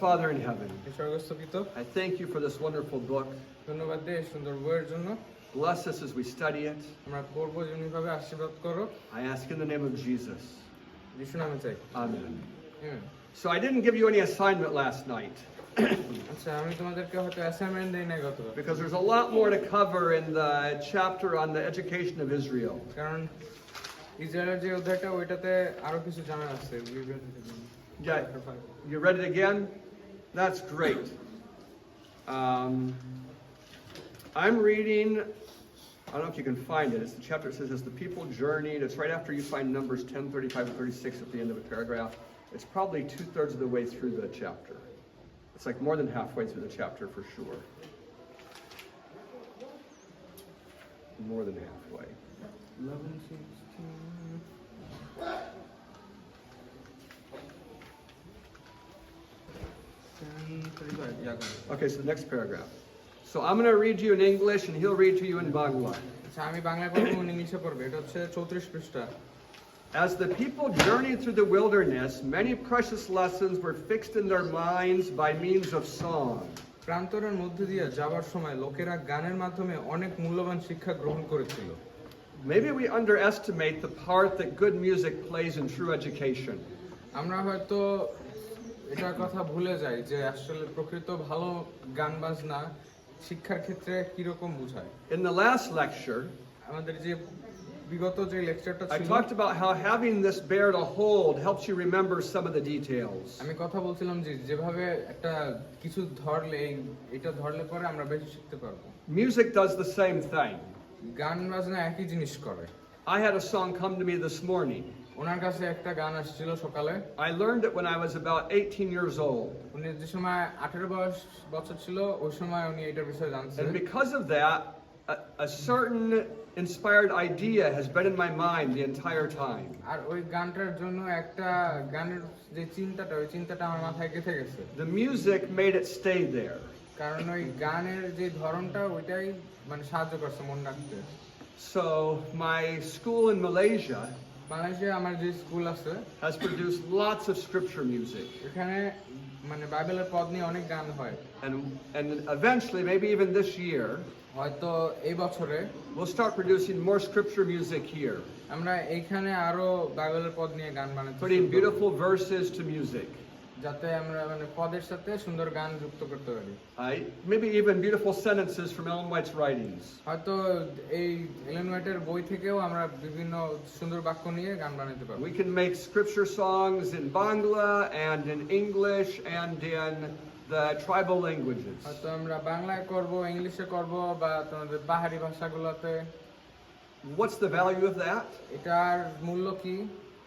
Father in heaven, স্বর্গস্থ পিতা, I thank you for this wonderful book. ধন্যবাদ দেই এই সুন্দর বইয়ের জন্য। Bless us as we study it. আমরা পড়বো, যেমনিভাবে আশীর্বাদ করো। I ask in the name of Jesus. যিশুর নামে চাই। Amen. Hmm. So I didn't give you any assignment last night আচ্ছা, আমি তোমাদেরকে হয়তো অ্যাসাইনমেন্ট দেই নাই গতবার, because there's a lot more to cover in the chapter on the education of Israel. কারণ ইসরায়েলের যে অধ্যায়টা ওইটাতে আরো কিছু জানা আছে। Yeah, you read it again? That's great. I'm reading, I don't know if you can find it. It's the chapter that says, as the people journeyed. It's right after you find Numbers 10, 35, and 36 at the end of a paragraph. It's probably 2/3 of the way through the chapter. It's like more than halfway through the chapter for sure. More than halfway. 11, 16. Okay, so the next paragraph. So I'm going to read you in English and he'll read to you in Bangla. আচ্ছা, আমি বাংলায় পড়বো, উনি ইংলিশে পড়বে। এটা হচ্ছে 34 পৃষ্ঠা। As the people journeyed through the wilderness, many precious lessons were fixed in their minds by means of song. প্রান্তরের মধ্যে দিয়ে যাওয়ার সময় লোকেরা গানের মাধ্যমে অনেক মূল্যবান শিক্ষা গ্রহণ করেছিল। Maybe we underestimate the part that good music plays in true education. আমরা হয়তো এটার কথা ভুলে যাই যে আসলে প্রকৃত ভালো গান বাজনা শিক্ষার ক্ষেত্রে কিরকম বোঝায়। In the last lecture, আমাদের যে বিগত যে লেকচারটা I ছিল, talked about how having this bear to hold helps you remember some of the details. আমি কথা বলছিলাম যে যেভাবে একটা কিছু ধরলে, এটা ধরলে পরে আমরা বেশি শিখতে পারবো। Music does the same thing. গান বাজনা একই জিনিস করে। I had a song come to me this morning. ওনার কাছে একটা গান আসছিল সকালে। I learned it when I was about 18 years old. উনি যে সময় 18 বছর ছিল, ওই সময় উনি এটার বিষয়ে জানতেন। And because of that, a certain inspired idea has been in my mind the entire time. আর ওই গানটার জন্য একটা গানের যে চিন্তাটা, ওই চিন্তাটা আমার মাথায় গেঁথে গেছে। The music made it stay there. কারণ ওই গানের যে ধরনটা ওইটাই মানে সাহায্য করছে মন রাখতে। So my school in Malaysia বাংলাদেশে আমার যে স্কুল আছে has produced lots of scripture music. এখানে মানে বাইবেলের পদ নিয়ে অনেক গান হয়। And eventually, maybe even this year, হয়তো এই বছরে we'll start producing more scripture music here. আমরা এইখানে আরো বাইবেলের পদ নিয়ে গান বানাতে, Putting beautiful verses to music. যাতে আমরা মানে পদের সাথে সুন্দর গান যুক্ত করতে পারি। Maybe even beautiful sentences from Ellen White's writings. হয়তো এই এলেন হোয়াইটের বই থেকেও আমরা বিভিন্ন সুন্দর বাক্য নিয়ে গান বানাতে পারবো। We can make scripture songs in Bangla and in English and in the tribal languages. হয়তো আমরা বাংলায় করব, ইংলিশে করব, বা তোমাদের পাহাড়ি ভাষাগুলোতে। What's the value of that? এটার মূল্য কি?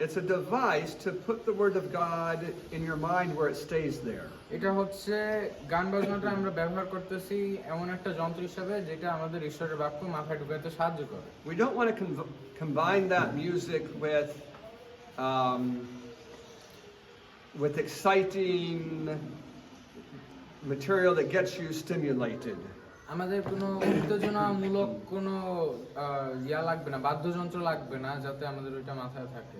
It's a device to put the word of God in your mind where it stays there. এটা হচ্ছে গান বাজনাটা আমরা ব্যবহার করতেছি এমন একটা যন্ত্র হিসেবে যেটা আমাদের ঈশ্বরের বাক্য মাথায় ঢুকাতে সাহায্য করে। We don't want to combine that music with exciting material that gets you stimulated. আমাদের কোনো উত্তেজনামূলক কোনো ইয়া লাগবে না, বাদ্যযন্ত্র লাগবে না, যাতে আমাদের ওইটা মাথায় থাকে।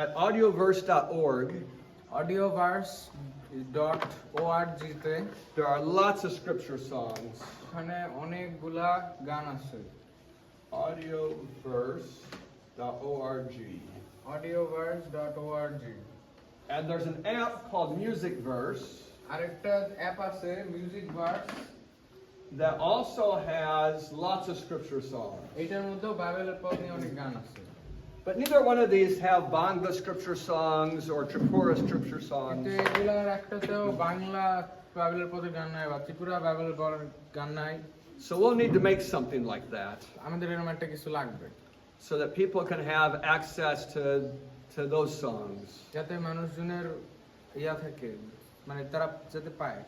At audioverse.org, audioverse.org তে there are lots of scripture songs. ওখানে অনেকগুলা গান আছে। audioverse.org. audioverse.org. And there's an app called Music Verse আরেকটা অ্যাপ আছে music verse, that also has lots of scripture songs. এটার মধ্যেও বাইবেলের পদ নিয়ে অনেক গান আছে। But neither one of these have Bangla scripture songs or Tripura scripture কিন্তু songs. এগুলার একটাতেও বাংলা বাইবেলের পদের গান নাই বা ত্রিপুরা বাইবেলের গান নাই। So we'll need to make something like that আমাদের এরকম একটা কিছু লাগবে, so that people can have access to those songs. যাতে মানুষজনের ইয়া থাকে, মানে তারা যাতে পায়।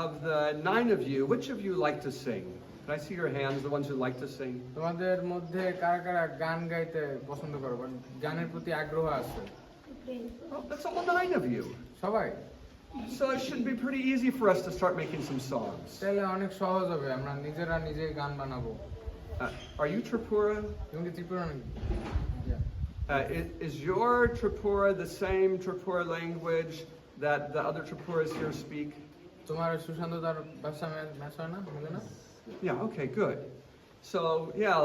Of the 9 of you, which of you like to sing? Can I see your hands, the ones who like to sing? তোমাদের মধ্যে কারা কারা গান গাইতে পছন্দ করো, গানের প্রতি আগ্রহ আছে? Well, that's all 9 of you. সবাই। So it should be pretty easy for us to start making some songs. তাহলে অনেক সহজ হবে, আমরা নিজেরা নিজে গান বানাবো। Are you Tripura? তুমি কি ত্রিপুরা নাকি? Is your Tripura the same Tripura language that the other Tripuras here speak? তোমার সুশান্ত তার ভাষা ম্যাচ হয় না মিলে না Yeah, okay, good. So, yeah,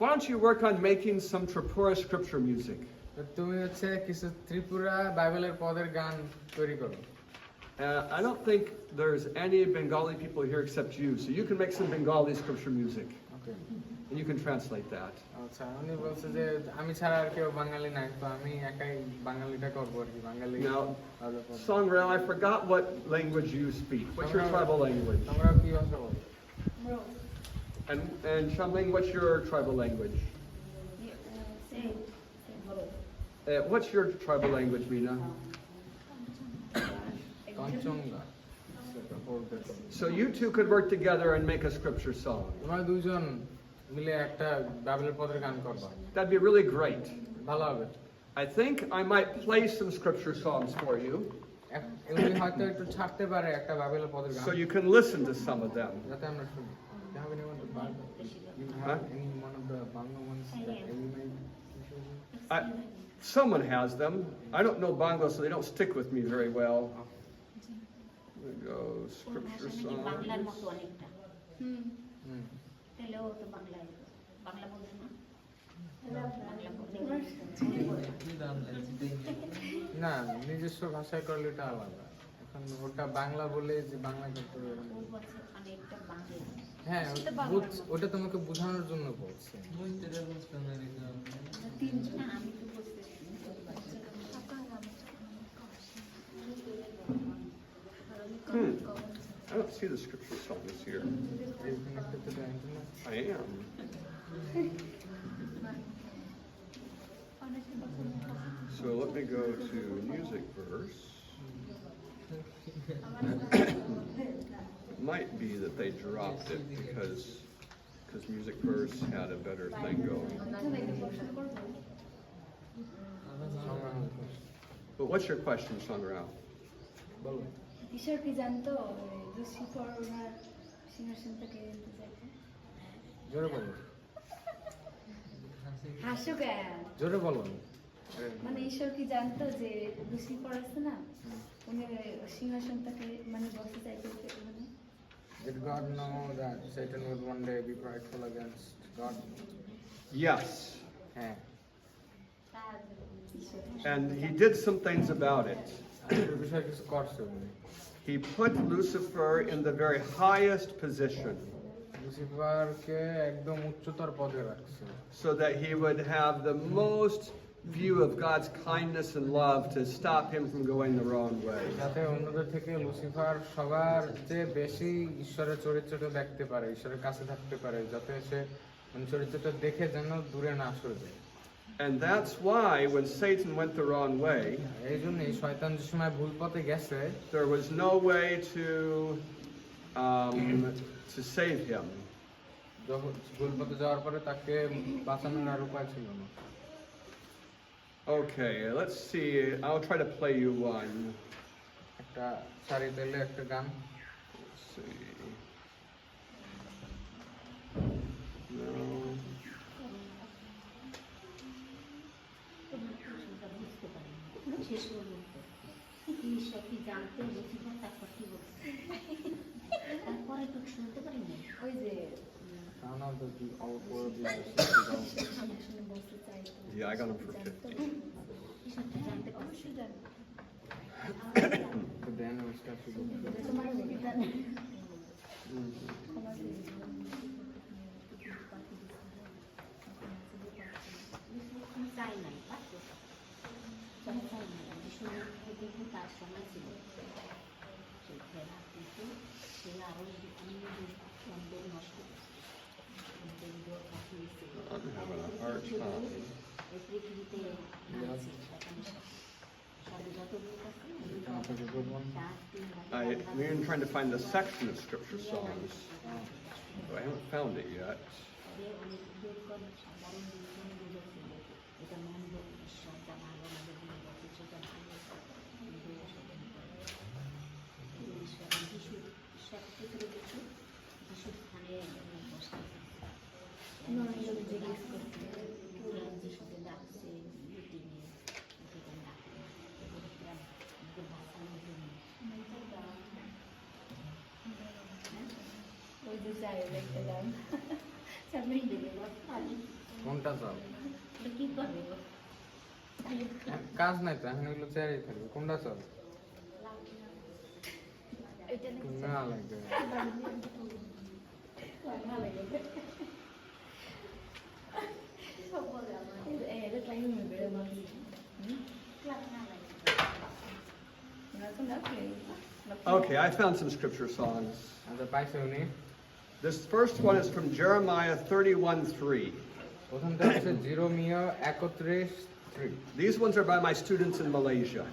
why don't you work on making some Tripura scripture music? তো তুমি হচ্ছে কিছু ত্রিপুরা বাইবেলের পদের গান তৈরি করো I don't think there's any Bengali people here except you, so you can make some Bengali scripture music, okay and you can translate that. আচ্ছা উনি বলছে যে আমি ছাড়া আর কেউ বাঙালি নাই তো আমি একাই বাঙালিটা করবো আর কি বাঙালি Now, ভালো করবো। Songrel, I forgot what language you speak. What's your tribal language? তোমরা কি ভাষা বলো And Shamling, what's your tribal language? What's your tribal language, Mina? কাঞ্চনগা So you two could work together and make a scripture song. তোমরা দুইজন মিলে একটা বাইবেলের পদের গান করবা That'd be really great. ভালো হবে I think I might play some scripture songs for you, এগুলি হয়তো একটু ছাড়তে পারে একটা বাইবেলের পদের গান so you can listen to some of them. যাতে আমরা শুনি Do you have anyone to Bible? You Huh? have any one of the Bangla ones that you may Someone has them. I don't know Bangla, so they don't stick with me very well. There we go, scripture বাংলার songs. মতো অনেকটা হুম তাহলেও তো বাংলায় বাংলা বলবে না না নিজস্ব ভাষায় করলে এটা আলাদা এখন ওটা বাংলা বলে যে বাংলা করতে হবে এরকম। অনেকটা বাংলা হ্যাঁ ওটা তোমাকে বোঝানোর জন্য বলছে তিনজন আমি তো বুঝতেছি I don't see the scripture songs here. Are you connected to the internet? I am. So let me go to music verse. It might be that they dropped it because music verse had a better thing going. But what's your question, Sangrao? বলো ঈশ্বর কি জানতো Lucifer ওনার সিংহাসনটা কে নিতে চাইতো? জোরে বলো হাসো কেন? জোরে বলো মানে ঈশ্বর কি জানতো যে লুসিফার আছে না উনি সিংহাসনটাকে মানে বসতে চাইতো মানে Did God know that Satan would one day be prideful against God? Yes. হ্যাঁ And he did some things about it. এই বিষয়ে কিছু করছে উনি He put Lucifer in the very highest position লুসিফারকে একদম উচ্চতর পদে রাখছে so that he would have the most view of God's kindness and love to stop him from going the wrong way. যাতে অন্যদের থেকে লুসিফার সবার চেয়ে বেশি ঈশ্বরের চরিত্রটা দেখতে পারে ঈশ্বরের কাছে থাকতে পারে যাতে সে মানে চরিত্রটা দেখে যেন দূরে না সরে যায় And that's why when Satan went the wrong way, এই জন্যই শয়তান যে সময় ভুল পথে গেছে there was no way to save him. যখন ভুল পথে যাওয়ার পরে তাকে বাঁচানোর আর উপায় ছিল না Okay, let's see. I'll try to play you one. একটা সারি দিলে একটা গান Let's see. No. বুঝতে পারি শেষ পর্যন্ত ঈশ্বর কি জানতে লুসিফার তারপর কি বলছে তারপরে তো শুনতে পারি না ওই যে Found out that the all four of these সিংহাসনে বসতে চাইতো Yeah, I got him for 50. ঈশ্বর কি জানতে পারছে অবশ্যই জানো but then it was stuff to go through. তোমার জানো Mhm. ক্ষমা করে দিও। চাই নাই পারতো চাই নাই ঈশ্বরের দেখুন তার সময় ছিল সেই খেলা কিন্তু সে আরো অন্তর নষ্ট I'm having a hard time. এই পৃথিবীতে আছে সেখানে সাথে যত লোক আছে Sounds like a good one. We're even trying to find the section of scripture songs, but I haven't found it yet. অনেক দুর্গম সাধারণ জীবন বুঝেছিল এটা মন্দ ঈশ্বর যা ভালো আমাদের জীবন বলছে সেটা ভালো ঈশ্বর যিশু ঈশ্বর ভিতরে দেখি যিশুর স্থানে বসে নরেন্দ্র জিজ্ঞেস করছে শুধু ডাকছে মিটিংয়ে সেখানে ডাকছে ভাষানোর জন্য ওই যে চায়ের একটা গান সামনেই দেবে খালি কোনটা চাও এটা কি করবে গো? খালি কাজ নাই তো এখন এগুলো চেয়ারই থাকবে কোনটা চাও এটা নাকি না লাগবে ভালো লাগে সব বলে আমার এটা টাইম হবে ক্লাস না লাগে Okay, I found some scripture songs. আচ্ছা পাইছে উনি This first one is from Jeremiah 31:3. প্রথমটা হচ্ছে জিরোমিয়া 31:3 These ones are by my students in Malaysia.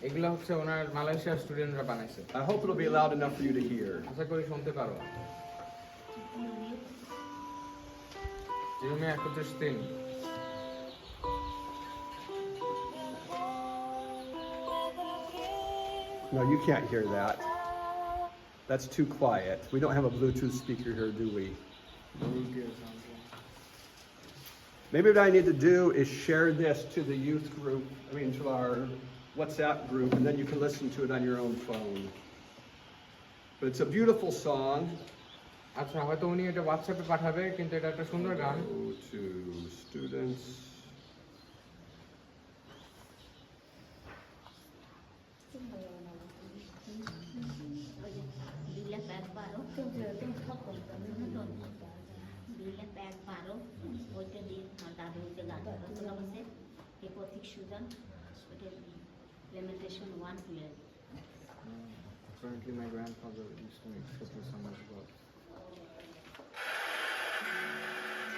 এগুলো হচ্ছে ওনার মালয়েশিয়ার স্টুডেন্টরা বানাইছে I hope it'll be loud enough for you to hear. আশা করি শুনতে পারো জিরোমিয়া 31:3 No, you can't hear that. That's too quiet. We don't have a Bluetooth speaker here, do we? Maybe what I need to do is share this to the youth group, to our WhatsApp group, and then you can listen to it on your own phone. But it's a beautiful song. আচ্ছা হয়তো উনি এটা হোয়াটসঅ্যাপে পাঠাবে কিন্তু এটা একটা সুন্দর গান Go to students. বিলে প্যাক পারো বিলে প্যাক পারো ওইটা দিয়ে দাদু হইতে গান রচনা বসে এ পথিক সুজন ওইটা ইমপ্লিমেন্টেশন 1 খুলে Currently my grandfather used to make scripture songs as well.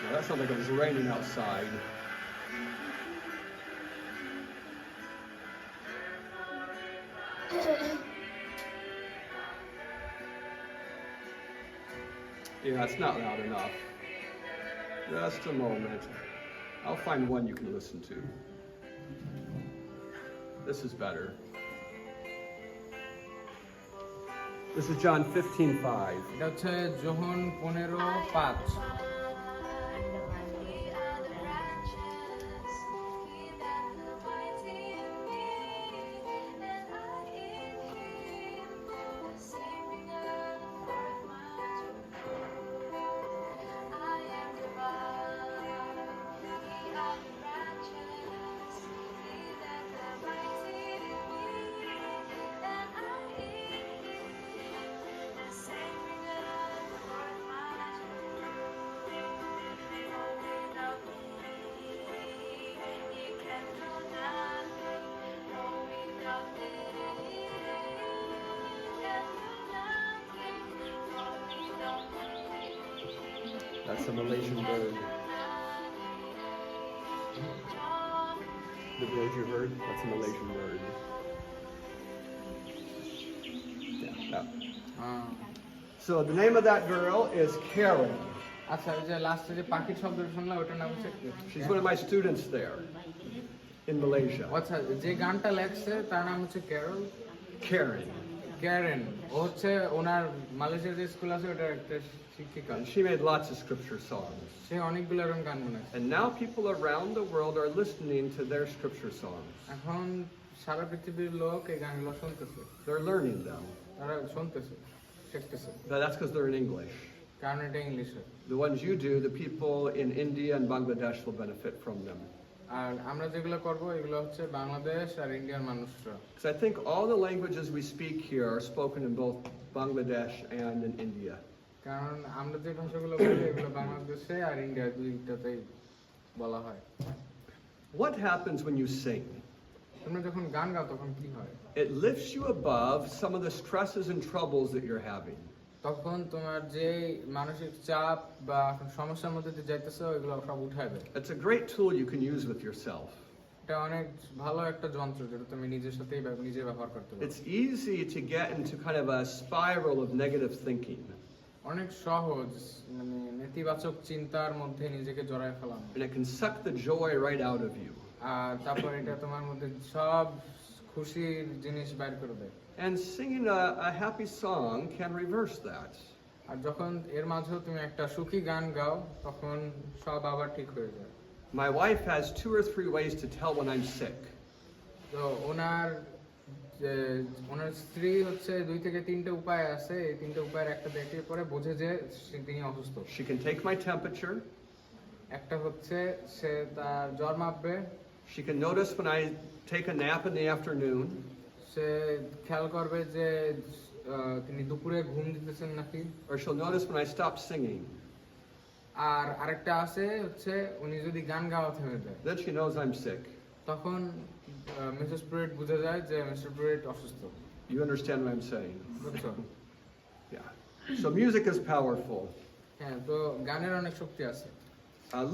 Now that sounds like it was raining outside. Yeah, it's not loud enough. Just a moment. I'll find one you can listen to. This is better. This is John 15:5. এটা হচ্ছে যোহন 15:5 That's a Malaysian bird. The bird you heard? That's a Malaysian bird. Yeah, that. So the name of that girl is Karen. আচ্ছা ওই যে লাস্টে যে পাখির শব্দটা শুনলাম ওটার নাম হচ্ছে She's one of my students there in Malaysia. আচ্ছা যে গানটা লেখছে তার নাম হচ্ছে ক্যারল Karen. ক্যারেন ও হচ্ছে ওনার মালয়েশিয়ার যে স্কুল আছে ওটার একটা শিক্ষিকা And she made lots of scripture songs. সে অনেকগুলো এরকম গান বানাইছে And now people around the world are listening to their scripture songs. এখন সারা পৃথিবীর লোক এই গানগুলো শুনতেছে They're learning them. তারা শুনতেছে শিখতেছে That's because they're in English. কারণ এটা ইংলিশে The ones you do, the people in India and Bangladesh will benefit from them. আর আমরা যেগুলো করব এগুলো হচ্ছে বাংলাদেশ আর ইন্ডিয়ার মানুষরা Because I think all the languages we speak here are spoken in both Bangladesh and in India. কারণ আমরা যে ভাষাগুলো বলি এগুলো বাংলাদেশে আর ইন্ডিয়া দুইটাতেই বলা হয় What happens when you sing? তোমরা যখন গান গাও তখন কি হয় It lifts you above some of the stresses and troubles that you're having. তখন তোমার যে মানসিক চাপ বা সমস্যার মধ্যে দিয়ে যাইতেছো এগুলো সব উঠাবে It's a great tool you can use with yourself. এটা অনেক ভালো একটা যন্ত্র যেটা তুমি নিজের সাথেই নিজে ব্যবহার করতে পারো It's easy to get into kind of a spiral of negative thinking. অনেক সহজ মানে নেতিবাচক চিন্তার মধ্যে নিজেকে জড়ায় ফেলানো And it can suck the joy right out of you. আর তারপর এটা তোমার মধ্যে সব খুশির জিনিস বাইর করে দেয় And singing a happy song can reverse that. আর যখন এর মাঝেও তুমি একটা সুখী গান গাও তখন সব আবার ঠিক হয়ে যায় My wife has 2 or 3 ways to tell when I'm sick. তো ওনার স্ত্রী হচ্ছে 2 থেকে 3টে উপায় আছে, এই 3টে উপায়ের একটা দেখে পরে বোঝে যে তিনি অসুস্থ। She can take my temperature. একটা হচ্ছে সে তার জ্বর মাপবে, She can notice when I take a nap in the afternoon. সে খেয়াল করবে যে তিনি দুপুরে ঘুম দিতেছেন নাকি। Or she'll notice when I stop singing. আর আরেকটা আছে হচ্ছে উনি যদি গান গাওয়া থেমে দেয়, Then she knows I'm sick. তখন মিসেস প্রুইট বুঝে যায় যে মিস্টার প্রুইট অসুস্থ। You understand what I'm saying? বুঝছো? Yeah. So music is powerful. হ্যাঁ, তো গানের অনেক শক্তি আছে।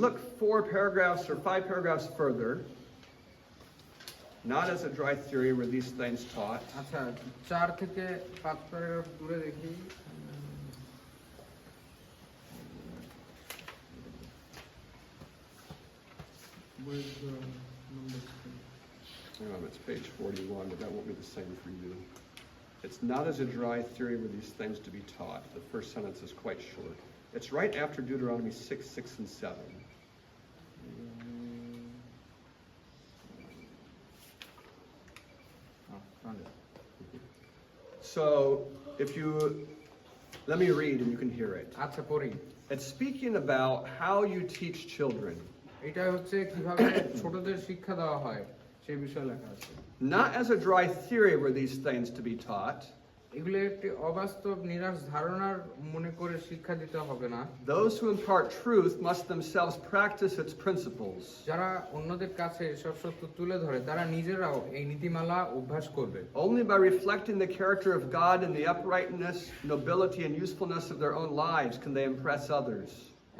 Look 4 paragraphs or 5 paragraphs further. Not as a dry theory were these things taught. আচ্ছা, 4 থেকে 5 প্যারাগ্রাফ দূরে দেখি। Where's the number? It's page 41, but that won't be the same for you. It's not as a dry theory were these things to be taught. The first sentence is quite short. It's right after Deuteronomy 6, 6, and 7. Oh, found it. So, if you, let me read and you can hear it. আচ্ছা, পড়ি। It's speaking about how you teach children. এটা হচ্ছে কিভাবে ছোটদের শিক্ষা দেওয়া হয় সেই বিষয়ে লেখা আছে। Not as a dry theory were these things to be taught. এগুলো একটি অবাস্তব নিরাশ ধারণার মনে করে শিক্ষা দিতে হবে না। Those who impart truth must themselves practice its principles. যারা অন্যদের কাছে এসব সত্য তুলে ধরে তারা নিজেরাও এই নীতিমালা অভ্যাস করবে। Only by reflecting the character of God in the uprightness, nobility, and usefulness of their own lives can they impress others.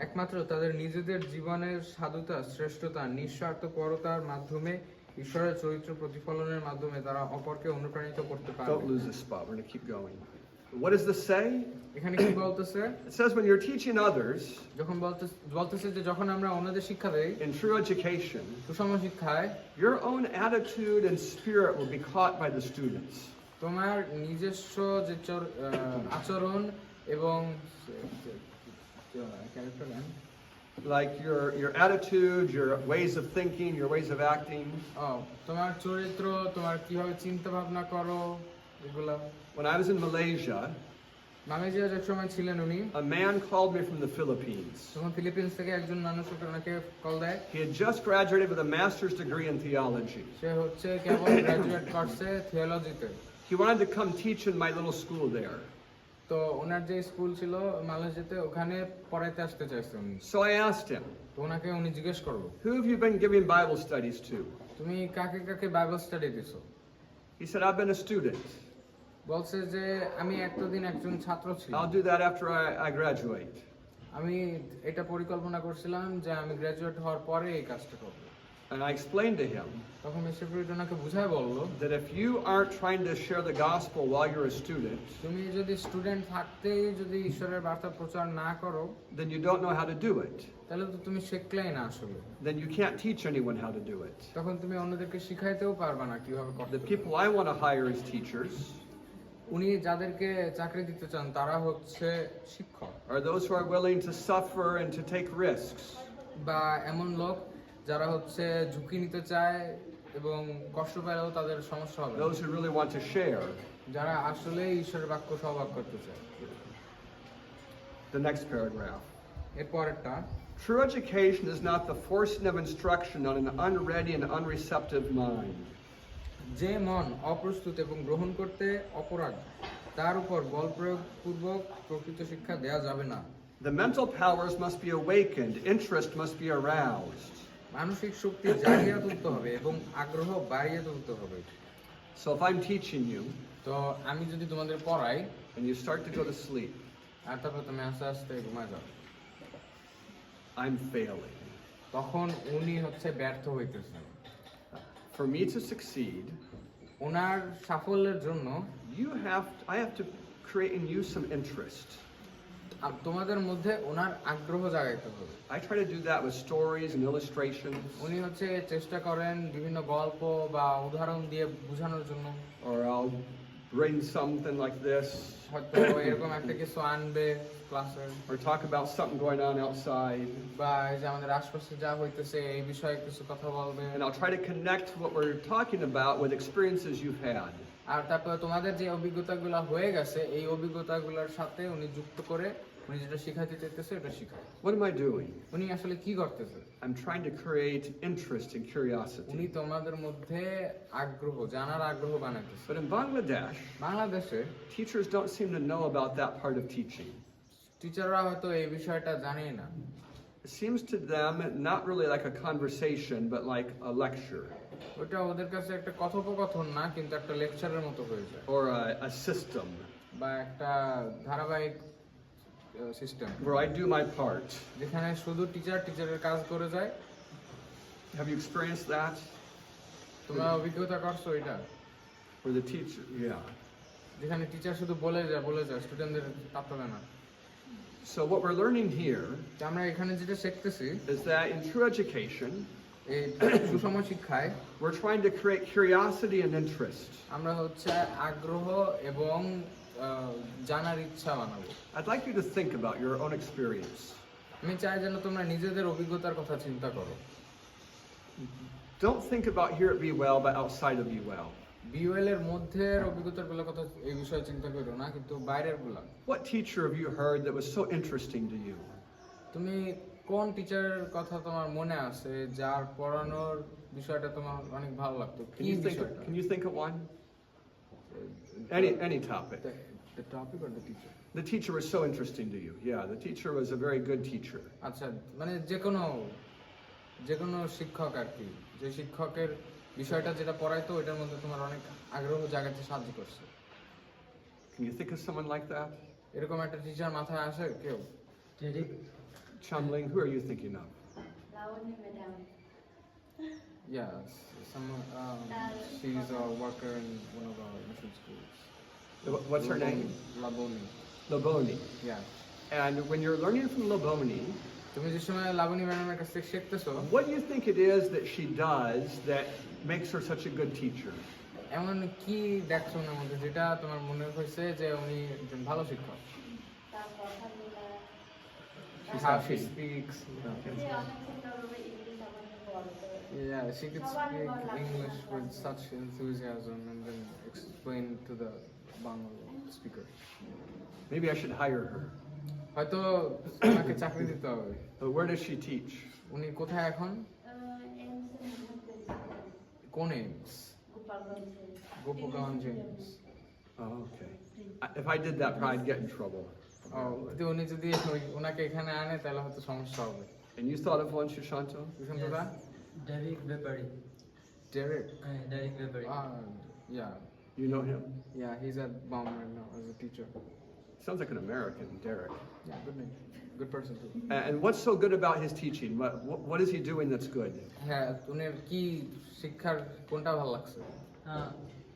একমাত্র তাদের নিজেদের জীবনের সাধুতা, শ্রেষ্ঠতা, নিঃস্বার্থপরতার মাধ্যমে ঈশ্বরের চরিত্র প্রতিফলনের মাধ্যমে তারা অপরকে অনুপ্রাণিত করতে Don't পারবে। lose this spot. We're going to keep going. What does this say? এখানে কি বলতেছে? It says when you're teaching others যখন বলতেছে যে যখন আমরা অন্যদের শিক্ষা দেই, in true education, সুষম শিক্ষায় your own attitude and spirit will be caught by the students. তোমার নিজস্ব যে আচরণ এবং character Like your attitude, your ways of thinking, your ways of acting. তোমার চরিত্র, তোমার কিভাবে চিন্তা ভাবনা করো, এগুলা। When I was in Malaysia, মালয়েশিয়ায় যে সময় ছিলেন উনি, a man called me from the Philippines. তখন ফিলিপিন্স থেকে একজন মানুষ ওনাকে কল দেয়। He had just graduated with a master's degree in theology. সে হচ্ছে কেবল গ্রাজুয়েট করছে থিওলজিতে। He wanted to come teach in my little school there. তো ওনার যে স্কুল ছিল মালয়েশিয়াতে, ওখানে পড়াইতে আসতে চাইছে উনি। So I asked him, তো ওনাকে উনি জিজ্ঞেস করলো, who have you been giving Bible studies to? তুমি কাকে কাকে বাইবেল স্টাডি দিছো? He said, I've been a student. বলছে যে আমি এতদিন একজন ছাত্র ছিলাম, I'll do that after I graduate. আমি এটা পরিকল্পনা করছিলাম যে আমি গ্রাজুয়েট হওয়ার পরে এই কাজটা করব। And I explained to him তখন মিস্টার প্রিট ওনাকে বুঝায় বললো, that if you aren't trying to share the gospel while you're a student, তুমি যদি স্টুডেন্ট থাকতেই যদি ঈশ্বরের বার্তা প্রচার না করো, then you don't know how to do it. তাহলে তো তুমি শিখলেই না আসলে। Then you can't teach anyone how to do it. তখন তুমি অন্যদেরকে শিখাইতেও পারবে না কিভাবে করতে The হবে। people I want to hire as teachers উনি যাদেরকে চাকরি দিতে চান তারা হচ্ছে শিক্ষক, are those who are willing to suffer and to take risks. বা এমন লোক যারা হচ্ছে ঝুঁকি নিতে চায় এবং কষ্ট পেলেও তাদের সমস্যা হবে না। Those who really want to share. যারা আসলে ঈশ্বরের বাক্য সহভাগ করতে চায়। The next paragraph. এর পরেরটা, True education is not the forcing of instruction on an unready and unreceptive mind. যে মন অপ্রস্তুত এবং গ্রহণ করতে অপরাগ তার উপর বল প্রয়োগ পূর্বক প্রকৃত শিক্ষা দেয়া যাবে না। The mental powers must be awakened, interest must be aroused. মানসিক শক্তি জাগিয়ে তুলতে হবে এবং আগ্রহ বাড়িয়ে তুলতে হবে। So if I'm teaching you তো আমি যদি তোমাদের পড়াই and you start to go to sleep, আর তারপর তুমি আস্তে আস্তে ঘুমায় যাও, I'm failing. তখন উনি হচ্ছে ব্যর্থ হইতেছেন। For me to succeed, ওনার সাফল্যের জন্য I have to create in you some interest. তোমাদের মধ্যে ওনার আগ্রহ জাগাইতে হবে। I try to do that with stories and illustrations, উনি হচ্ছে চেষ্টা করেন বিভিন্ন গল্প বা উদাহরণ দিয়ে বোঝানোর জন্য। or I'll bring something like this, হয়তো এরকম একটা কিছু আনবে ক্লাসে, or talk about something going on outside. বা এই যে আমাদের আশপাশে যা হইতেছে এই বিষয়ে কিছু কথা বলবে। And I'll try to connect what we're talking about with experiences you've had. আর তারপরে তোমাদের যে অভিজ্ঞতাগুলো হয়ে গেছে এই অভিজ্ঞতাগুলোর সাথে উনি যুক্ত করে উনি যেটা শিখাইতে চাইতেছে এটা শিখায়। What am I doing? উনি আসলে কি করতেছে? I'm trying to create interest and উনি curiosity. তোমাদের মধ্যে আগ্রহ, জানার আগ্রহ বানাইতেছে। But in Bangladesh, বাংলাদেশে teachers don't seem to know about that part of teaching. টিচাররা হয়তো এই বিষয়টা জানেই না। It seems to them not really like a conversation, but like a lecture ওটা ওদের কাছে একটা কথোপকথন না, কিন্তু একটা লেকচারের মতো হয়ে যায়, or a system বা একটা ধারাবাহিক system where I do my part. যেখানে শুধু টিচারের কাজ করে যায়। Have you experienced that? তোমরা অভিজ্ঞতা করছো এটা? Where the teacher, yeah. যেখানে টিচার শুধু বলে যায়, স্টুডেন্টদের পাত্তা দেয় না। So what we're learning here তো আমরা এখানে যেটা শিখতেছি, is that in true education, এই সুষম শিক্ষায় we're trying to create curiosity and interest. আমরা হচ্ছে আগ্রহ এবং জানার ইচ্ছা বানাবো। I'd like you to think about your own experience. আমি চাই যেন তোমরা নিজেদের অভিজ্ঞতার কথা চিন্তা করো। Don't think about here at Be Well, but outside of Be Well. বিওএল এর মধ্যের অভিজ্ঞতার গুলো কথা এই বিষয়ে চিন্তা করো না, কিন্তু বাইরের গুলা। What teacher have you heard that was so interesting to you? তুমি কোন টিচারের কথা তোমার মনে আছে যার পড়ানোর বিষয়টা তোমার অনেক ভালো লাগতো? Can কি you think? বিষয়টা? Can you think of one? Any topic. The topic or the teacher? The teacher was so interesting to you. Yeah, the teacher was a very good teacher. আচ্ছা, মানে যে কোনো শিক্ষক আর কি, যে শিক্ষকের বিষয়টা যেটা পড়াইতো ওইটার মধ্যে তোমার অনেক আগ্রহ জাগাতে সাহায্য করছে। Can you think of someone like that? এরকম একটা টিচার মাথায় আসে কেউ? Chumling, who are you thinking of? Laboni madam, Yeah, someone. She's a worker in one of our mission schools. What's her name? Laboni. Laboni. Yeah. And when you're learning from Laboni, তুমি যে সময় লাবণী ম্যাডামের কাছ থেকে শিখতেছো, what do you think it is that she does that makes her such a good teacher? এমন কি দেখছো ওনার মধ্যে যেটা তোমার মনে হয়েছে যে উনি একজন ভালো শিক্ষক? তার কথাগুলো, How she speaks. যে অনেক সুন্দরভাবে ইংলিশ আমাদের বলতো। Yeah, she could speak English with such enthusiasm and then explain to the Bangla speaker. Maybe I should hire her. হয়তো ওনাকে চাকরি দিতে হবে। But where does she teach? উনি কোথায় এখন? কোন AIIMS? Gopalganj AIIMS. Oh, okay. If I did that, probably I'd get in trouble. কিন্তু উনি যদি ওনাকে এখানে আনে তাহলে হয়তো সমস্যা হবে। And you thought of one, Shushanto? সুশান্তদা? Derek Webbery. Derek. Derek Webbery. Yeah. You know him? Yeah, he's at BOM right now as a teacher. Sounds like an American, Derek. Yeah, good name. Good person too. And what's so good about his teaching? What is he doing that's good? হ্যাঁ, উনার কি শিক্ষার কোনটা ভালো লাগছে?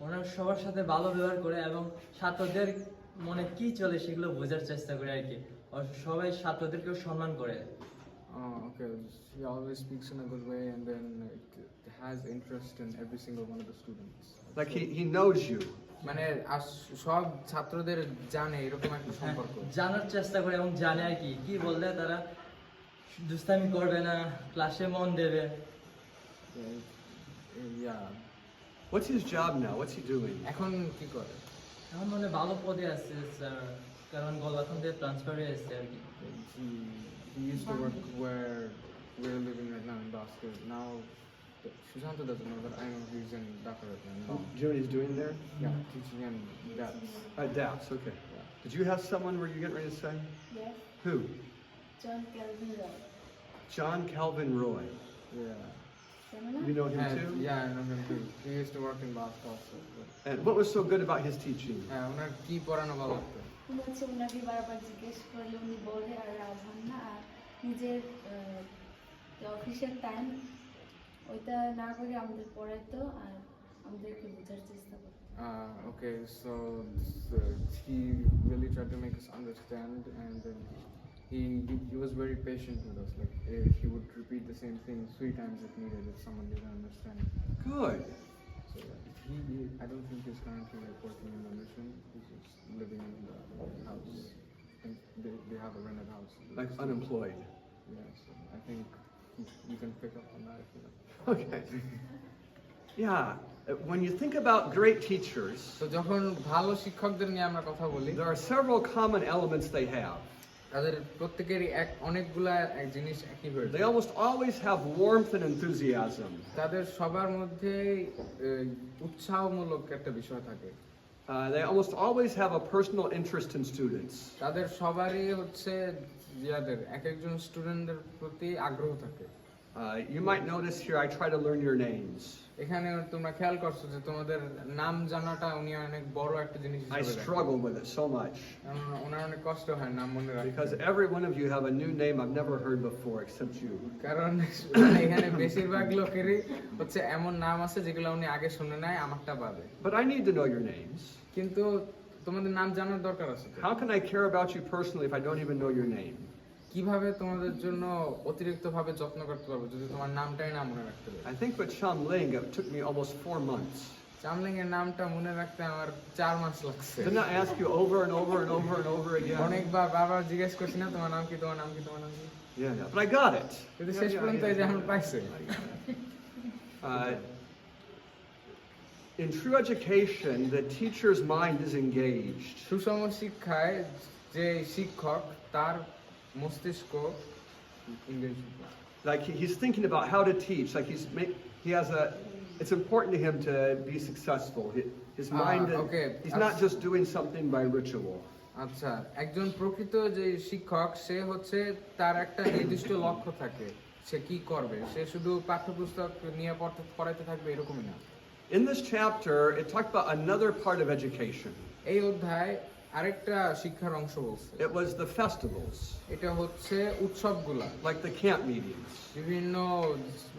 ওনার সবার সাথে ভালো ব্যবহার করে এবং ছাত্রদের মনে কি চলে সেগুলো বোঝার চেষ্টা করে আর কি। আর সবাই ছাত্রদেরকেও সম্মান করে। Oh, okay. He always speaks in a good way and then it has interest in every single one of the students. Like he knows you. মানে সব ছাত্রদের জানে এরকম একটা সম্পর্ক। জানার চেষ্টা করে এবং জানে আর কি কি বললে তারা দুষ্টামি করবে না, ক্লাসে মন দেবে। Yeah. What's his job now? What's he doing? এখন কি করে? এখন মানে ভালো পদে আছে স্যার, কারণ গলবাখন দিয়ে ট্রান্সফার হয়ে আসছে আর কি। He used to work where we're living right now in Basket. Now, Shushanto doesn't know, but I know he's in Dhaka right now. Do you know what he's doing there? Yeah, teaching in that. DAPS, okay. Yeah. Did you have someone were you getting ready to say? Yes, Who? John Calvin Roy. John Calvin Roy. Yeah. Seminar? You know him And, too? yeah, I know him too. He used to work in Basket also. But, And what was so good about his teaching? ওনার কি পড়ানো ভালো লাগতো? উনি হচ্ছে ওনাকে বারবার জিজ্ঞেস করলে উনি বলে আর রাগ হন না, আর নিজের অফিসের টাইম ওইটা না করে আমাদের পড়াইতো আর আমাদেরকে বোঝার চেষ্টা করতো। Okay, so he really tried to make us understand, and then he was very patient with us. Like he would repeat the same thing 3 times if needed if someone didn't understand. Good. So I don't think he's currently like working in the mission. He's just living in the house. And they have a rented house. Like unemployed. Yeah, so I think you can pick up on that if you like. Okay. Yeah. When you think about great teachers, তো যখন ভালো শিক্ষকদের নিয়ে আমরা কথা বলি, there are several common elements they have. তাদের প্রত্যেকেরই অনেকগুলা এক জিনিস একই হয়ে They যায়। almost always have warmth and enthusiasm. তাদের সবার মধ্যে উৎসাহমূলক একটা বিষয় থাকে। They almost always have a personal interest in students. তাদের সবারই হচ্ছে যাদের এক একজন স্টুডেন্টদের প্রতি আগ্রহ থাকে। You might notice here I try to learn your names. এখানে তোমরা খেয়াল করছো যে তোমাদের নাম জানাটা উনি অনেক বড় একটা জিনিস I হিসেবে দেখেন। struggle with it so much ওনার অনেক কষ্ট হয় নাম মনে রাখতে। because every one of you have a new name I've never heard before except you. কারণ এখানে বেশিরভাগ লোকেরই হচ্ছে এমন নাম আছে যেগুলো উনি আগে শুনে নাই আমারটা বাদে। But I need to know your names. কিন্তু তোমাদের নাম জানার দরকার আছে তো। How can I care about you personally if I don't even know your name? কিভাবে তোমাদের জন্য অতিরিক্ত ভাবে যত্ন করতে পারবো যদি তোমার নামটাই না মনে রাখতে পারো? I think with Shamling it took me almost 4 months. Chamling এর নামটা মনে রাখতে আমার 4 মাস লাগছে। Didn't I ask you over and over and over and over again? অনেকবার বারবার জিজ্ঞেস করছি না তোমার নাম কি তোমার নাম কি তোমার নাম কি, Yeah, but I got it. কিন্তু শেষ পর্যন্ত এই যে এখন পাইছে। In true education, the teacher's mind is engaged. সুষম শিক্ষায় যে শিক্ষক তার মস্তিষ্ক engaged। Like he's thinking about how to teach. Like he has a. It's important to him to be successful. His mind. Okay. He's not just doing something by ritual. আচ্ছা, একজন প্রকৃত যে শিক্ষক সে হচ্ছে তার একটা নির্দিষ্ট লক্ষ্য থাকে, সে কি করবে, সে শুধু পাঠ্যপুস্তক নিয়ে পড়াতে থাকবে এরকমই না। In this chapter, it talked about another part of education. এই অধ্যায় আরেকটা শিক্ষার অংশ বলছে। It was the festivals, এটা হচ্ছে উৎসবগুলা, like the camp meetings, বিভিন্ন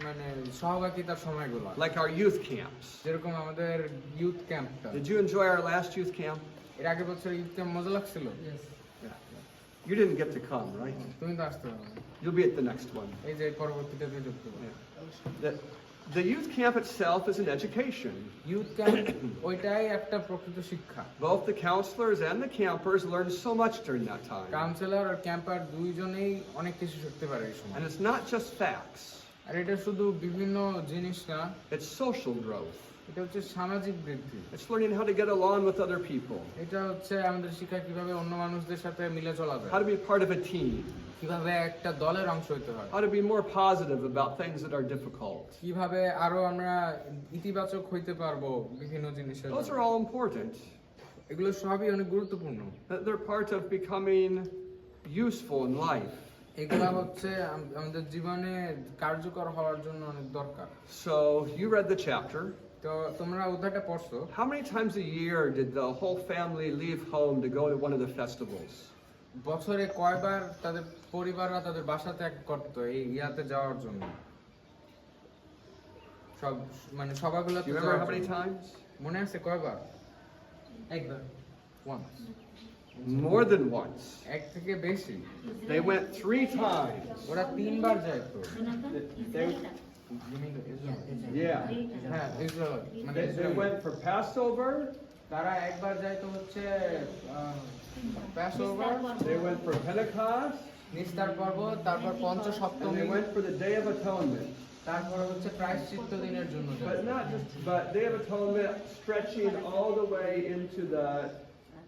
মানে সহভাগিতার সময়গুলা, like our youth camps. যেরকম আমাদের ইউথ ক্যাম্পটা। Did you enjoy our last youth camp? এর আগের বছর ইউথ ক্যাম্প মজা লাগছিল? Yeah. You didn't get to come, right? তুমি তো আসতে পারো না। You'll be at the next one. এই যে পরবর্তীতে তুমি যুক্ত হবে। The youth camp itself is an education. Youth camp ওইটাই একটা প্রকৃত শিক্ষা। Both the counselors and the campers learn so much during that time. Counsellor আর ক্যাম্পার দুইজনেই অনেক কিছু শিখতে পারে এই সময়। And it's not just facts, আর এটা শুধু বিভিন্ন জিনিস না, it's social growth. এটা হচ্ছে সামাজিক বৃদ্ধি। It's learning how to get along with other people, এটা হচ্ছে আমাদের শিক্ষা কিভাবে অন্য মানুষদের সাথে মিলে চলা যায়, how to be part of a team, কিভাবে একটা দলের অংশ হতে হয়, how to be more positive about things that are difficult. কিভাবে আরো আমরা ইতিবাচক হইতে পারবো বিভিন্ন জিনিসের। Those are all important. এগুলো সবই অনেক গুরুত্বপূর্ণ। They're part of becoming useful in life. এগুলা হচ্ছে আমাদের জীবনে কার্যকর হওয়ার জন্য অনেক দরকার। So you read the chapter. তো তোমরা অধ্যায়টা পড়ছো। How many times a year did the whole family leave home to go to one of the festivals? বছরে কয়বার তাদের পরিবাররা তাদের বাসা ত্যাগ করতো এই ইয়াতে যাওয়ার জন্য? সব মানে সবাইগুলো Do you remember how many times? মনে আছে কয়বার? একবার। Once. More than once. এক থেকে বেশি। They went 3 times. ওরা 3 বার যাইতো। Yeah. হ্যাঁ, ইসরায়েল মানে They Israel. went for Passover, তারা একবার যাইতো হচ্ছে Passover, they went for Pentecost, নিস্তার পর্ব, তারপর and পঞ্চসপ্তমী, they went for the Day of Atonement. তারপরে হচ্ছে প্রায়শ্চিত্ত দিনের জন্য But যাইতো। not just, but Day of Atonement stretching all the way into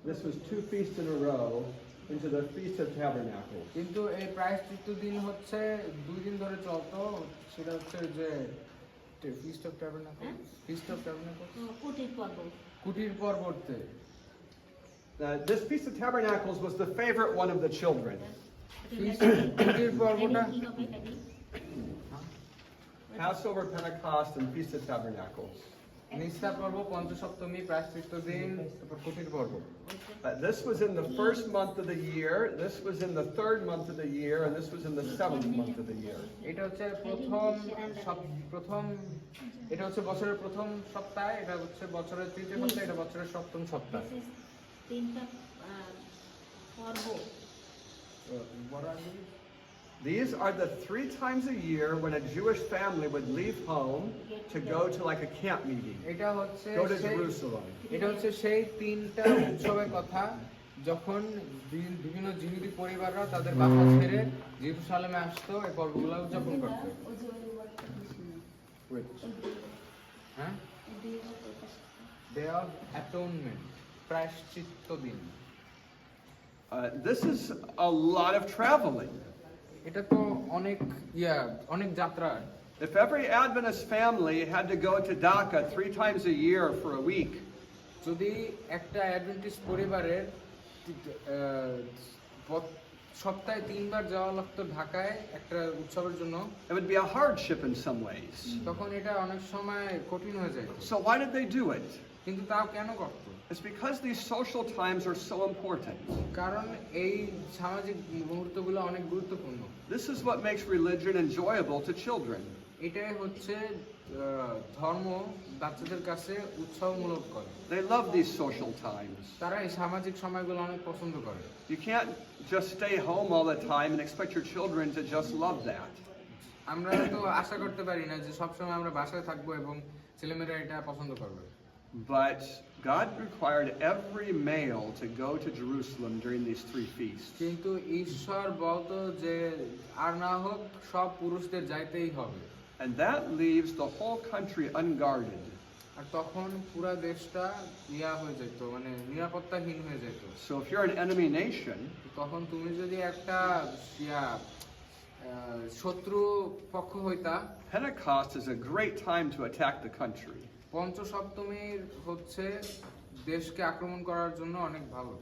this was 2 feasts in a row, into the Feast of Tabernacles. কিন্তু এই প্রায়শ্চিত্ত দিন হচ্ছে 2 দিন ধরে চলতো, সেটা হচ্ছে যে ফিস্ট অফ ট্যাবারনাকল, ফিস্ট অফ ট্যাবারনাকল, কুটির পর্ব। কুটির পর্বতে। This Feast of Tabernacles was the favorite one of the children. কুটির পর্বটা কি হবে এটা কি? Passover, Pentecost, and Feast of Tabernacles. নিস্তার পর্ব, পঞ্চসপ্তমী, প্রায়শ্চিত্ত দিন, তারপর কুটির পর্ব। This was in the first month of the year, this was in the 3rd month of the year, and this was in the 7th month of the year. এটা হচ্ছে এটা হচ্ছে বছরের প্রথম সপ্তাহে, এটা হচ্ছে বছরের 3য় সপ্তাহে, এটা বছরের 7ম সপ্তাহ। This is তিনটা পর্ব। These are the 3 times a year when a Jewish family would leave home to go to like a camp meeting. এটা হচ্ছে Go to সেই- Jerusalem. এটা হচ্ছে সেই 3টা উৎসবের কথা যখন বিভিন্ন জিহুদি পরিবাররা তাদের বাসা ছেড়ে জেরুসালেমে আসতো এই পর্বগুলো উদযাপন করতে। ওই যে ওই ওয়ার্ডটা বেশি নেই। Which? ওই day, হ্যাঁ, ওই day of ওইটা। ডে অফ অ্যাটোনমেন্ট, প্রায়শ্চিত্ত দিন। This is a lot of traveling. এটা তো অনেক অনেক যাত্রা। If every Adventist family had to go to Dhaka 3 times a year for a week, যদি একটা অ্যাডভেন্টিস্ট পরিবারের সপ্তাহে 3 বার যাওয়া লাগতো ঢাকায় একটা উৎসবের জন্য, it would be a hardship in some ways. তখন এটা অনেক সময় কঠিন হয়ে যায়। So why did they do it? কিন্তু তাও কেন করতো? It's because these social times are so important. কারণ এই সামাজিক মুহূর্তগুলো অনেক গুরুত্বপূর্ণ। This is what makes religion enjoyable to children. এটাই হচ্ছে ধর্ম বাচ্চাদের কাছে উৎসাহমূলক করে। They love these social times. তারা এই সামাজিক সময়গুলো অনেক পছন্দ করে। You can't just stay home all the time and expect your children to just love that. আমরা তো আশা করতে পারি না যে সবসময় আমরা বাসায় থাকবো এবং ছেলেমেয়েরা এটা পছন্দ করবে। But God required every male to go to Jerusalem during these 3 feasts. কিন্তু ঈশ্বর বলতো যে আর না হোক সব পুরুষদের যাইতেই হবে। And that leaves the whole country unguarded. আর তখন পুরা দেশটা হয়ে যেত, মানে নিরাপত্তাহীন হয়ে যেত। So if you're an enemy nation, তখন তুমি যদি একটা শত্রু পক্ষ হইতা, Pentecost is a great time to attack the country. পঞ্চসপ্তমীর হচ্ছে দেশকে আক্রমণ করার জন্য অনেক ভালো।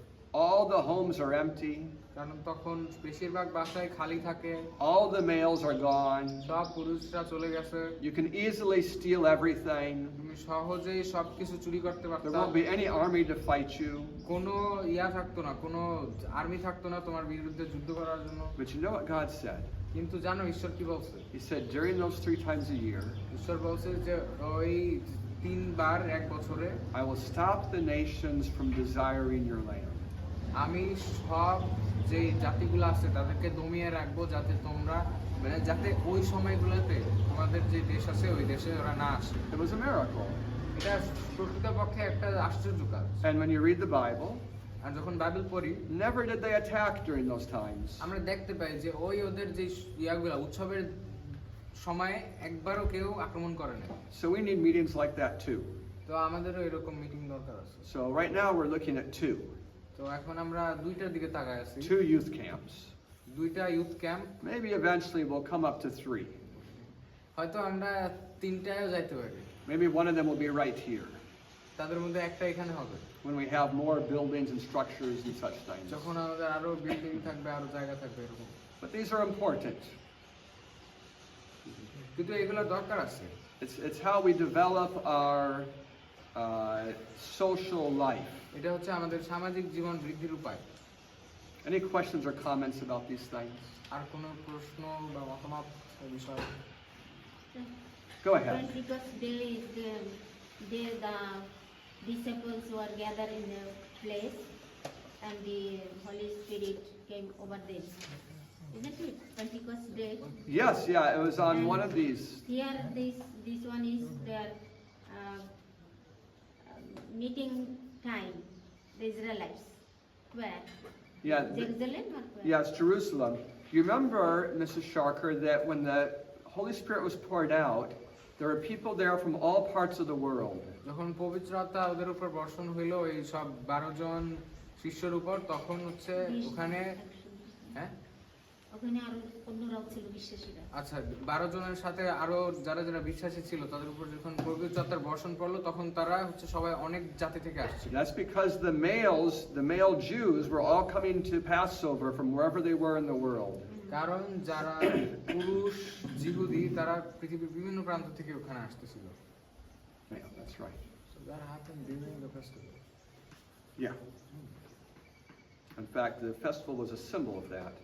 All the homes are empty. কারণ তখন বেশিরভাগ বাসায় খালি থাকে, All the males are gone. সব পুরুষরা চলে গেছে। You can easily steal everything. তুমি সহজেই সবকিছু চুরি করতে There পারতা। won't be any army to fight you. কোনো থাকতো না, কোনো আর্মি থাকতো না তোমার বিরুদ্ধে যুদ্ধ করার জন্য। But you know what God said? কিন্তু জানো ঈশ্বর কি বলছে? He said during those 3 times a year, ঈশ্বর বলছে যে ওই 3 বার এক বছরে I will stop the nations from desiring your land. আমি সব যে জাতিগুলো আছে তাদেরকে দমিয়ে রাখবো, যাতে তোমরা মানে যাতে ওই সময়গুলোতে তোমাদের যে দেশ আছে ওই দেশে ওরা না আসে। It was a miracle. এটা প্রকৃতপক্ষে একটা আশ্চর্য কাজ। And when you read the Bible, আর যখন বাইবেল পড়ি never did they attack during those times. আমরা দেখতে পাই যে ওদের যে উৎসবের সময় একবারও কেউ আক্রমণ করে না। So we need meetings like that too. তো আমাদেরও এরকম মিটিং দরকার আছে। So right now we're looking at 2 তো এখন আমরা 2টার দিকে তাকাই আছি, 2 youth camps. 2টা youth camp. Maybe eventually we'll come up to 3. হয়তো আমরা 3টায়ও যাইতে পারি। Maybe one of them will be right here তাদের মধ্যে একটা এখানে হবে when we have more buildings and structures and such things. যখন আমাদের আরো বিল্ডিং থাকবে, আরো জায়গা থাকবে এরকম। But these are important. কিন্তু এগুলো দরকার আছে। It's how we develop our social life. এটা হচ্ছে আমাদের সামাজিক জীবন বৃদ্ধির উপায়। Any questions or comments about these things? আর কোনো প্রশ্ন বা মতামত এই বিষয়ে? Go ahead. Pentecost day is the day the disciples were gathered in a place and the Holy Spirit came over them. Isn't it? Pentecost day. Yes, yeah, it was on one of these. Here this one is their meeting time, the Israelites. Where? Yeah, Jerusalem or where? yeah, it's Jerusalem. You remember, Mrs. Sharker, that when the Holy Spirit was poured out, there were people there from all parts of the world. যখন পবিত্র আত্মা ওদের উপর বর্ষণ হইলো এই সব 12 জন শিষ্যের উপর, তখন হচ্ছে ওখানে ওখানে আরো অন্যরাও ছিল বিশ্বাসীরা। আচ্ছা 12 জনের সাথে আরো যারা যারা বিশ্বাসী ছিল তাদের উপর যখন পবিত্র আত্মার বর্ষণ পড়লো, তখন তারা হচ্ছে সবাই অনেক জাতি থেকে আসছিল। That's because the male Jews were all coming to Passover from wherever they were in the world. কারণ যারা পুরুষ জিহুদি তারা পৃথিবীর বিভিন্ন প্রান্ত থেকে ওখানে আসতেছিল। Yeah, that's right. So that happened during the festival. Yeah. In fact, the festival was a symbol of that.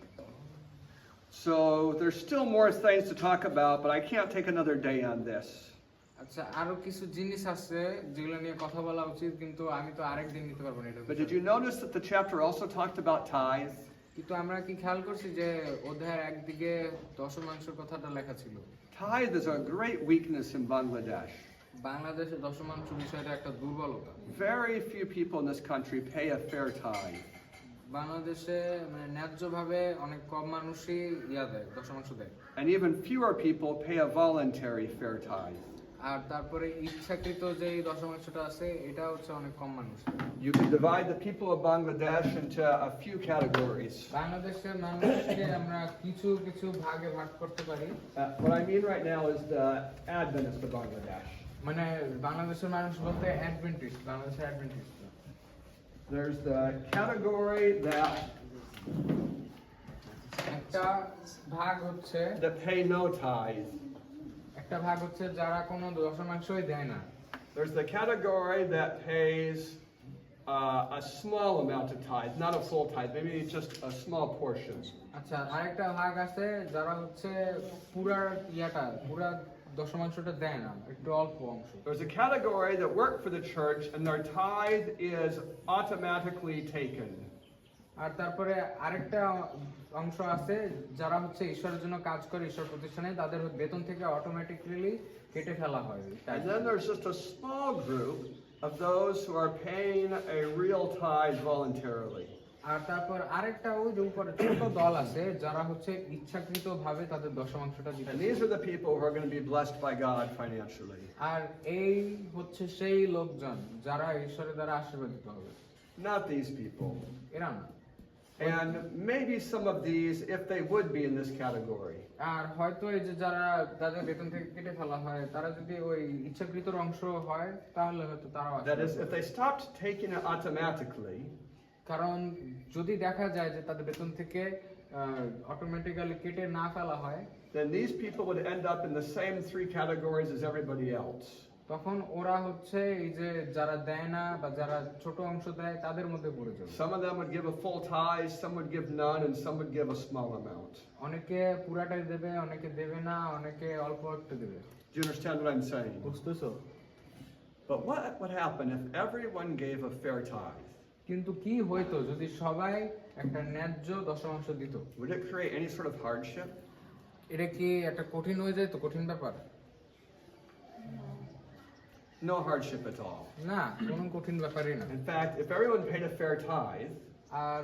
So there's still more things to talk about, but I can't take another day on this. আচ্ছা আরো কিছু জিনিস আছে যেগুলো নিয়ে কথা বলা উচিত, কিন্তু আমি তো আরেক দিন নিতে পারবো না এটা। But did you notice that the chapter also talked about tithe? কিন্তু আমরা কি খেয়াল করছি যে অধ্যায়ের একদিকে দশমাংশের কথাটা লেখা ছিল। Tithe is a great weakness in Bangladesh. বাংলাদেশে দশমাংশ বিষয়টা একটা দুর্বলতা। Very few people in this country pay a fair tithe. বাংলাদেশে মানে ন্যায্যভাবে অনেক কম মানুষই দেয়, দশমাংশ দেয়। And even fewer people pay a voluntary fair tithe. আর তারপরে ইচ্ছাকৃত যে দশমাংশটা আছে এটা হচ্ছে অনেক কম মানুষ। You can divide the people of Bangladesh into a few categories. বাংলাদেশের মানুষকে আমরা কিছু কিছু ভাগে ভাগ করতে পারি। What I mean right now is the Adventist of Bangladesh. মানে বাংলাদেশের মানুষ বলতে অ্যাডভেন্টিস্ট, বাংলাদেশের Adventist. There's the category that একটা ভাগ হচ্ছে pay no tithe. একটা ভাগ হচ্ছে যারা কোনো দশমাংশই দেয় না। There's the category that pays a small amount of tithe, not a full tithe, maybe just a small portion. আচ্ছা, আরেকটা ভাগ আছে যারা হচ্ছে পুরা পুরা দশমাংশটা দেয় না, একটু অল্প অংশ। There's a category that work for the church and their tithe is automatically taken. আর তারপরে আরেকটা অংশ আছে যারা হচ্ছে ঈশ্বরের জন্য কাজ করে, ঈশ্বর প্রতিষ্ঠানে, তাদের বেতন থেকে অটোমেটিক্যালি কেটে ফেলা হয়। And then there's just a small group of those who are paying a real tithe voluntarily. আর তারপর আরেকটা ওই যে উপরে ছোট দল আছে যারা হচ্ছে ইচ্ছাকৃতভাবে তাদের দশমাংশটা দিতে। And these are the people who are going to be blessed by God financially. আর এই হচ্ছে সেই লোকজন যারা ঈশ্বরের দ্বারা আশীর্বাদিত হবে। Not these people. এরা না। And maybe some of these, if they would be in this category, আর হয়তো এই যে যারা তাদের বেতন থেকে কেটে ফেলা হয় তারা যদি ওই ইচ্ছাকৃত অংশ হয় তাহলে হয়তো তারাও that is, if they stopped taking it automatically, কারণ যদি দেখা যায় যে তাদের বেতন থেকে অটোমেটিক্যালি কেটে না ফেলা হয়, then these people would end up in the same three categories as everybody else. তখন ওরা হচ্ছে এই যে যারা দেয় না বা যারা ছোট অংশ দেয় তাদের মধ্যে পড়ে যাবে। Some of them would give a full tithe, some would give none, and some would give a small amount. অনেকে পুরাটাই দেবে, অনেকে দেবে না, অনেকে অল্প একটু দেবে। Do you understand what I'm saying? বুঝতেছো? But what would happen if everyone gave a fair tithe? কিন্তু কি হইতো যদি সবাই একটা ন্যায্য দশমাংশ দিত? Would it create any sort of hardship? এটা কি একটা কঠিন হয়ে যায়? তো কঠিন ব্যাপার No hardship at all. না, কোনো কঠিন ব্যাপারই না। In fact, if everyone paid a fair tithe, আর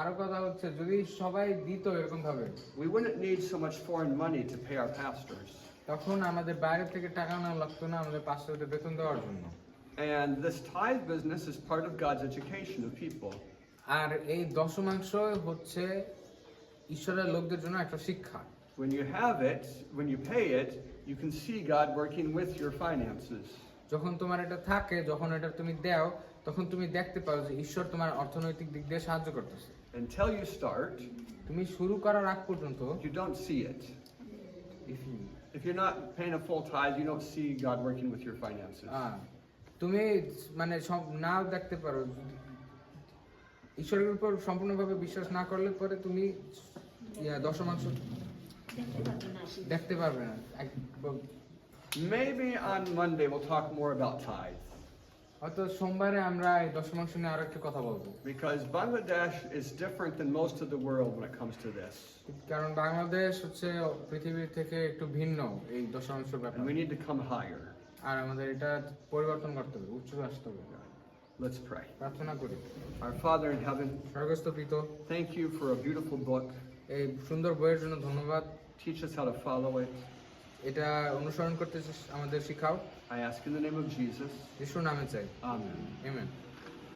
আরো কথা হচ্ছে যদি সবাই দিত এরকম ভাবে, we wouldn't need so much foreign money to pay our pastors. তখন আমাদের বাইরে থেকে টাকা না লাগতো না আমাদের পাস্টরদের বেতন দেওয়ার জন্য। And this tithe business is part of God's education of people. আর এই দশমাংশ হচ্ছে ঈশ্বরের লোকদের জন্য একটা শিক্ষা। When you have it, when you pay it, you can see God working with your finances. যখন তোমার এটা থাকে, যখন এটা তুমি দাও, তখন তুমি দেখতে পাও যে ঈশ্বর তোমার অর্থনৈতিক দিক দিয়ে সাহায্য করতেছে। Until you start, তুমি শুরু করার আগ পর্যন্ত you don't see it. If you're not paying a full tithe, you don't see God working with your finances. তুমি মানে সব নাও দেখতে পারো, ঈশ্বরের উপর সম্পূর্ণভাবে বিশ্বাস না করলে পরে তুমি দশমাংশ দেখতে পারবে না। Maybe on Monday we'll talk more about tithe. হয়তো সোমবারে আমরা এই দশমাংশ নিয়ে আরো একটু কথা বলবো। Because Bangladesh is different than most of the world when it comes to this. কারণ বাংলাদেশ হচ্ছে পৃথিবীর থেকে একটু ভিন্ন এই দশমাংশের And ব্যাপারে। we need to come higher. আর আমাদের এটা পরিবর্তন করতে হবে, উচ্চে আসতে হবে। Let's pray. প্রার্থনা করি। Our Father in heaven, স্বর্গস্থ পিতা, thank you for a beautiful book. এই সুন্দর বইয়ের জন্য ধন্যবাদ। Teach us how to follow it. এটা অনুসরণ করতে আমাদের শিখাও। I ask in the name of Jesus. যিশুর নামে চাই, Amen. আমেন।